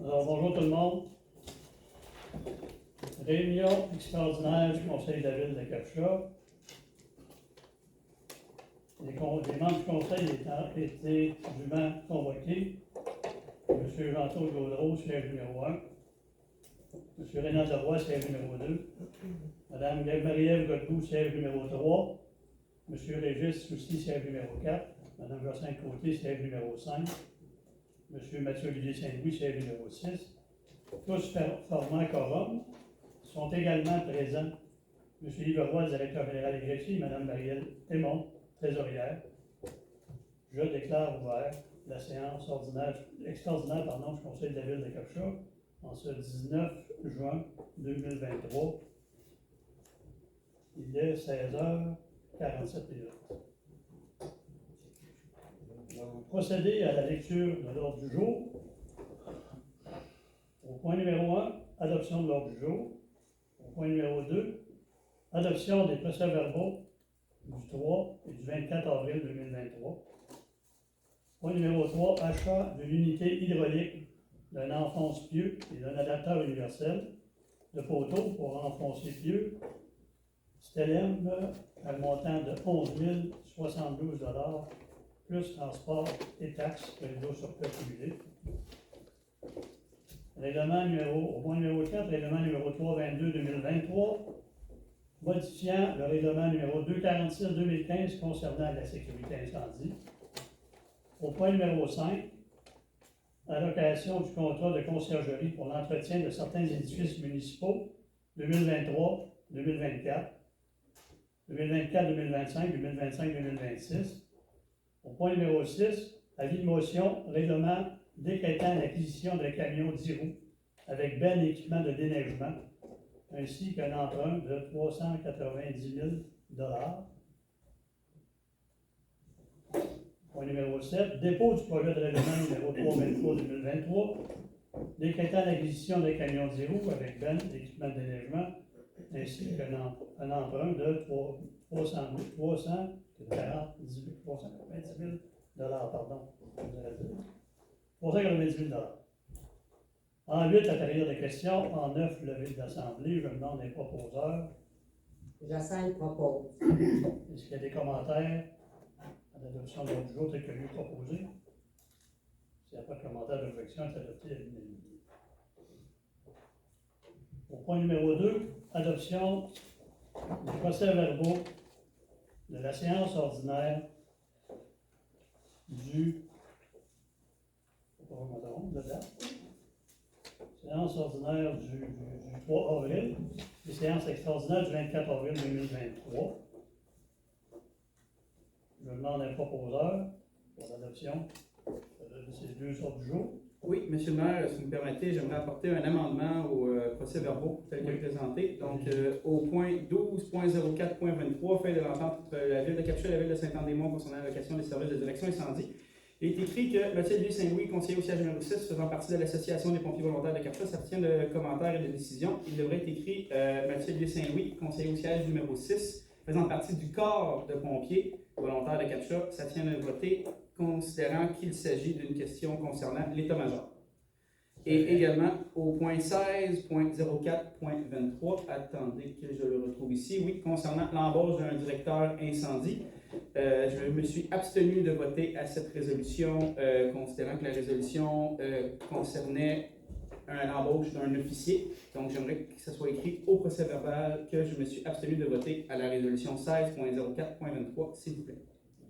Alors, bonjour tout le monde. Réunion extraordinaire du Conseil de la Ville de Capcha. Les membres du Conseil étaient dûment convoqués. M. Jean-Claude Gaudreau, siège numéro 1. M. Rénal Leroy, siège numéro 2. Mme Marie-Ève Godbout, siège numéro 3. M. Régis Soucy, siège numéro 4. Mme Jocelyne Côté, siège numéro 5. M. Mathieu-Olivier Saint-Louis, siège numéro 6. Tous formant quorum sont également présents M. Yves Roy, directeur général des greffiers, Mme Marielle Aymon, trésorière. Je déclare ouvert la séance extraordinaire du Conseil de la Ville de Capcha en ce 19 juin 2023. Il est 16h47. Nous allons procéder à la lecture de l'ordre du jour. Au point numéro 1, adoption de l'ordre du jour. Au point numéro 2, adoption des procès-verbaux du 3 et du 24 avril 2023. Point numéro 3, achat de l'unité hydraulique d'un enfonce-pieux et d'un adaptateur universel de poteaux pour enfoncer pieux. Stellem à un montant de 11 072 $, plus transport et taxes prévus sur prêt cumulé. Au point numéro 4, règlement numéro 322-2023, modifiant le règlement numéro 246-2015 concernant la sécurité incendie. Au point numéro 5, allocation du contrat de conciergerie pour l'entretien de certains édifices municipaux 2023-2024, 2024-2025, 2025-2026. Au point numéro 6, avis de motion, règlement décrétant l'acquisition d'un camion 10 roues avec bel équipement de déneigement, ainsi qu'un emprunt de 390 000 $. Point numéro 7, dépôt du projet de règlement numéro 323-2023, décrétant l'acquisition d'un camion 10 roues avec bel équipement de déneigement, ainsi qu'un emprunt de 390 000 $, pardon. 390 000 $. En 8, la période de questions. En 9, levée de l'Assemblée. Je me demande les proposeurs. Jocelyne propose. Est-ce qu'il y a des commentaires à l'adoption de l'ordre du jour tel que lui proposé? S'il n'y a pas de commentaire d'objection, c'est adopté à l'unanimité. Au point numéro 2, adoption des procès-verbaux de la séance ordinaire du séance ordinaire du 3 avril, et séance extraordinaire du 24 avril 2023. Je demande un proposeur pour l'adoption de ces deux ordres du jour. Oui, M. le maire, si vous me permettez, j'aimerais apporter un amendement au procès-verbaux tel que présenté. Donc, au point 12.04.23, fait de l'entente entre la Ville de Capcha et la Ville de Saint-Anne-des-Monts concernant la location des services de direction incendie, il est écrit que Mathieu Saint-Louis, conseiller au siège numéro 6, faisant partie de l'Association des pompiers volontaires de Capcha, s'abstient de commentaires et de décisions. Il devrait être écrit Mathieu Saint-Louis, conseiller au siège numéro 6, faisant partie du corps de pompiers volontaires de Capcha, s'abstient de voter, considérant qu'il s'agit d'une question concernant l'état-major. Et également, au point 16.04.23, attendez que je le retrouve ici, oui, concernant l'embauche d'un directeur incendie, je me suis abstenu de voter à cette résolution, considérant que la résolution concernait l'embauche d'un officier. Donc, j'aimerais que ce soit écrit au procès-verbal que je me suis abstenu de voter à la résolution 16.04.23, s'il vous plaît.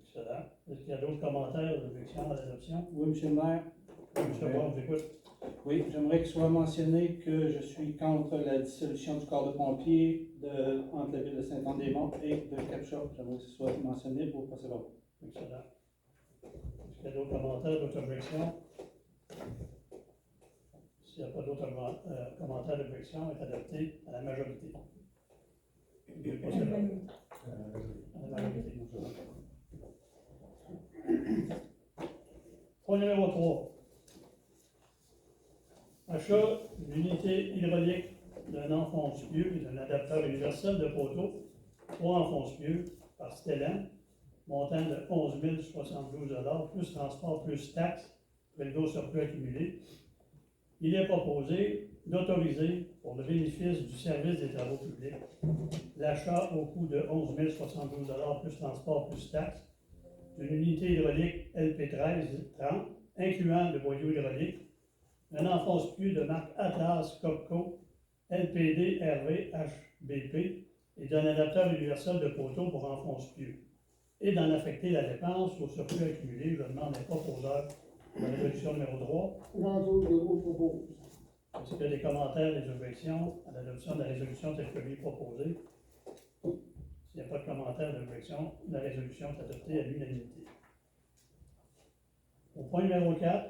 Excellent. Est-ce qu'il y a d'autres commentaires ou objections à l'adoption? Oui, M. le maire. M. Bon, j'écoute. Oui, j'aimerais qu'il soit mentionné que je suis contre la dissolution du corps de pompiers entre la ville de Saint-Anne-des-Monts et de Capcha. J'aimerais que ce soit mentionné au procès-verbal. Excellent. Est-ce qu'il y a d'autres commentaires, d'autres objections? S'il n'y a pas d'autres commentaires d'objection, est adopté à la majorité. Le procès-verbal. À la majorité. Point numéro 3. Achat d'une unité hydraulique d'un enfonce-pieux et d'un adaptateur universel de poteaux pour enfonce-pieux par Stellem, montant de 11 072 $, plus transport, plus taxes, prélevé au surplus accumulé. il est proposé d'autoriser, pour le bénéfice du service des travaux publics, l'achat au coût de 11 072 $ plus transport plus taxes d'une unité hydraulique LP13-30, incluant le boyau hydraulique, un enfonce-pieux de marque Atlas Copco LPD RV HBP et d'un adaptateur universel de poteau pour enfonce-pieux, et d'en affecter la dépense au surplus accumulé. Je demande aux proposeurs de la résolution numéro 3. Jean-Claude Legault propose. Est-ce qu'il y a des commentaires, des objections à l'adoption de la résolution telle que lui proposée? S'il n'y a pas de commentaires, d'objections, la résolution est adoptée à l'unanimité. Au point numéro 4,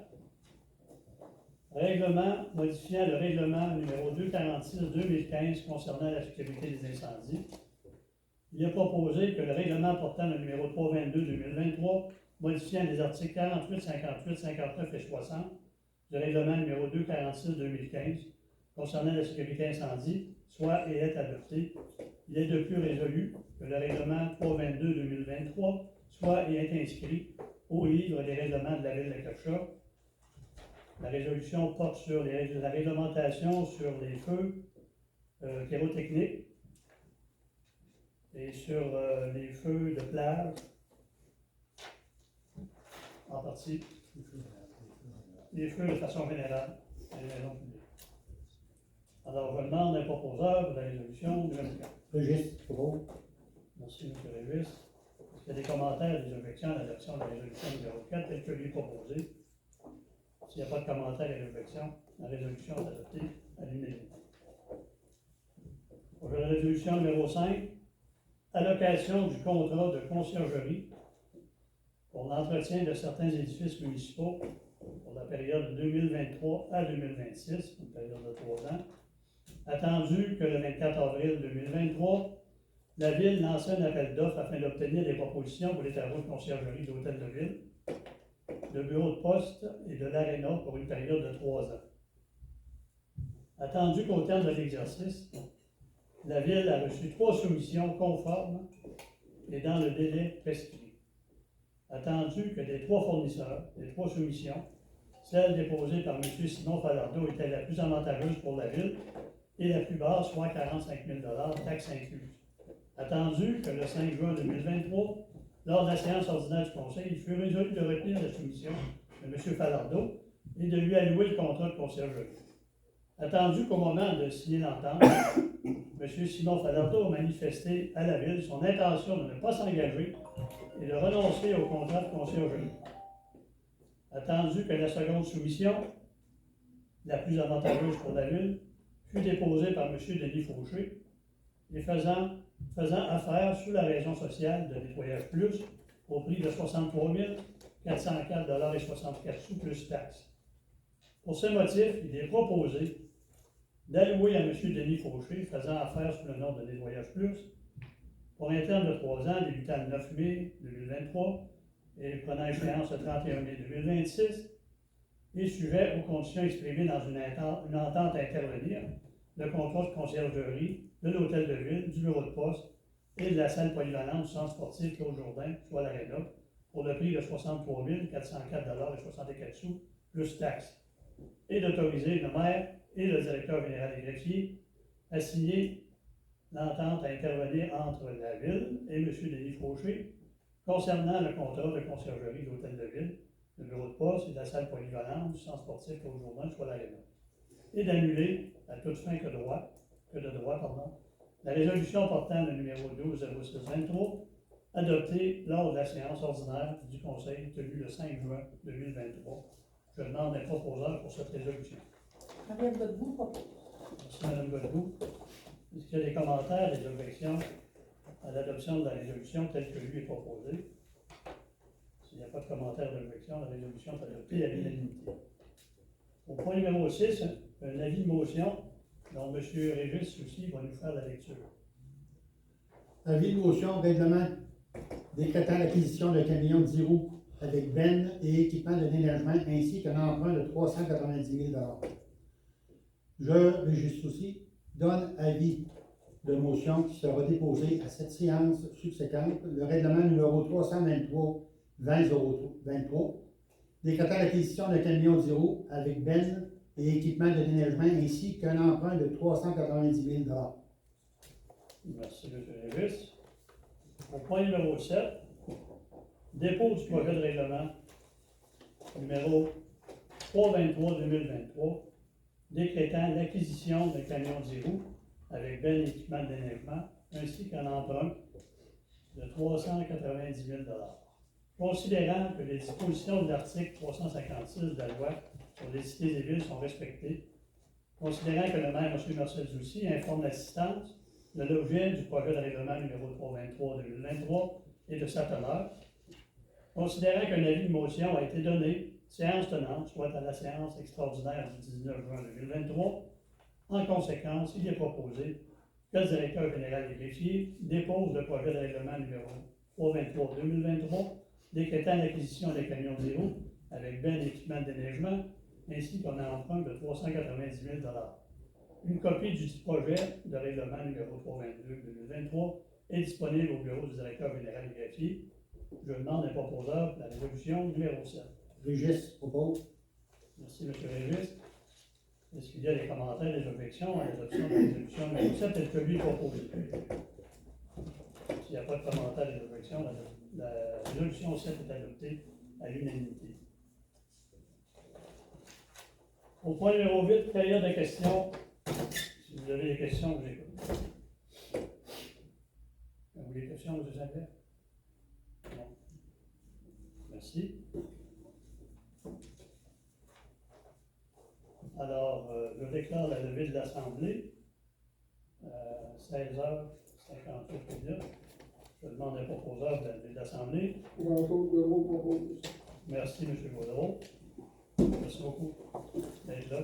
règlement modifiant le règlement numéro 246-2015 concernant la sécurité des incendies. Il est proposé que le règlement portant le numéro 322-2023, modifiant les articles 48, 58, 59 et 60 du règlement numéro 246-2015 concernant la sécurité incendie, soit et est adopté. Il est de plus résolu que le règlement 322-2023 soit et est inscrit au livre des règlements de la ville de Capcha. La résolution porte sur la réglementation sur les feux pyrotechniques et sur les feux de plage, en partie, les feux de façon générale, et les raisons publiques. Alors, je demande un proposeur de la résolution numéro 4. Régis, propose. Merci, M. Régis. Est-ce qu'il y a des commentaires, des objections à l'adoption de la résolution numéro 4 telle que lui proposée? S'il n'y a pas de commentaires et d'objections, la résolution est adoptée à l'unanimité. Pour la résolution numéro 5, allocation du contrat de conciergerie pour l'entretien de certains édifices municipaux pour la période 2023 à 2026, une période de 3 ans. Attendu que le 24 avril 2023, la Ville lançait un appel d'offres afin d'obtenir des propositions pour les travaux de conciergerie de l'hôtel de ville, de bureau de poste et de l'aréna pour une période de 3 ans. Attendu qu'au terme de l'exercice, la Ville a reçu 3 soumissions conformes et dans le délai prescrit. Attendu que des 3 fournisseurs, des 3 soumissions, celle déposée par M. Simon Falardeau était la plus avantageuse pour la Ville et la plus basse, soit 45 000 $, taxes incluses. Attendu que le 5 juin 2023, lors de la séance ordinaire du Conseil, il fut résolu de retenir la soumission de M. Falardeau et de lui allouer le contrat de conciergerie. Attendu qu'au moment de signer l'entente, M. Simon Falardeau a manifesté à la Ville son intention de ne pas s'engager et de renoncer au contrat de conciergerie. Attendu que la seconde soumission, la plus avantageuse pour la Ville, fut déposée par M. Denis Fauché et faisant affaire sous la raison sociale de Nettoyage Plus au prix de 63 404 $ et 64 sous plus taxes. Pour ce motif, il est proposé d'allouer à M. Denis Fauché, faisant affaire sous le nom de Nettoyage Plus, pour un terme de 3 ans débutant le 9 mai 2023 et prenant échéance le 31 mai 2026, et sujet aux conditions exprimées dans une entente à intervenir, le contrat de conciergerie de l'hôtel de ville, du bureau de poste et de la salle polyvalente du centre sportif Claude Jourdain, soit l'Arena, pour le prix de 63 404 $ et 64 sous, plus taxes, et d'autoriser le maire et le directeur général des greffiers à signer l'entente à intervenir entre la Ville et M. Denis Fauché concernant le contrat de conciergerie de l'hôtel de ville, le bureau de poste et de la salle polyvalente du centre sportif Claude Jourdain, soit l'Arena, et d'annuler à toute fin que de droit, la résolution portant le numéro 12-06-23 adoptée lors de la séance ordinaire du Conseil tenue le 5 juin 2023. Je demande un proposeur pour cette résolution. Mme Godbout propose. Merci, Mme Godbout. Est-ce qu'il y a des commentaires, des objections à l'adoption de la résolution telle que lui est proposée? S'il n'y a pas de commentaires d'objection, la résolution est adoptée à l'unanimité. Au point numéro 6, un avis de motion dont M. Régis aussi va nous faire la lecture. Avis de motion, règlement décrétant l'acquisition d'un camion 10 roues avec benne et équipement de déneigement ainsi qu'un emprunt de 390 000 $. Je, Régis Soucy, donne avis de motion qui sera déposé à cette séance subséquente, le règlement numéro 323-2023, décrétant l'acquisition d'un camion 10 roues avec benne et équipement de déneigement ainsi qu'un emprunt de 390 000 Merci, M. Lévis. Au point numéro 7, dépôt du projet de règlement numéro 323-2023, décrétant l'acquisition d'un camion 10 roues avec bel équipement de déneigement, ainsi qu'un emprunt de 390 000 Considérant que les dispositions de l'article 356 de la loi sur les cités et villes sont respectées, considérant que le maire, M. Marcel Zoucy, informe l'assistance de l'objet du projet de règlement numéro 323-2023 et de sa teneur, considérant qu'un avis de motion a été donné, séance tenante, soit à la séance extraordinaire du 19 juin 2023, en conséquence, il est proposé que le directeur général des greffiers dépose le projet de règlement numéro 323-2023, décrétant l'acquisition des camions zéro avec bel équipement de déneigement, ainsi qu'un emprunt de 390 000 Une copie du projet de règlement numéro 322-2023 est disponible au bureau du directeur général des greffiers. Je demande un proposeur pour la résolution numéro 7. Régis propose. Merci, M. Régis. Est-ce qu'il y a des commentaires, des objections à l'adoption de la résolution numéro 7 telle que lui proposé? S'il n'y a pas de commentaires et d'objections, la résolution 7 est adoptée à l'unanimité. Au point numéro 8, période de questions. Si vous avez des questions, vous écoutez. Vous avez des questions, M. Saint-Pierre? Non. Merci. Alors, je déclare la levée de l'Assemblée, 16h58. Je demande un proposeur de la levée de l'Assemblée. Jean-Claude Leroux propose. Merci, M. Gaudreau. Merci beaucoup d'être là.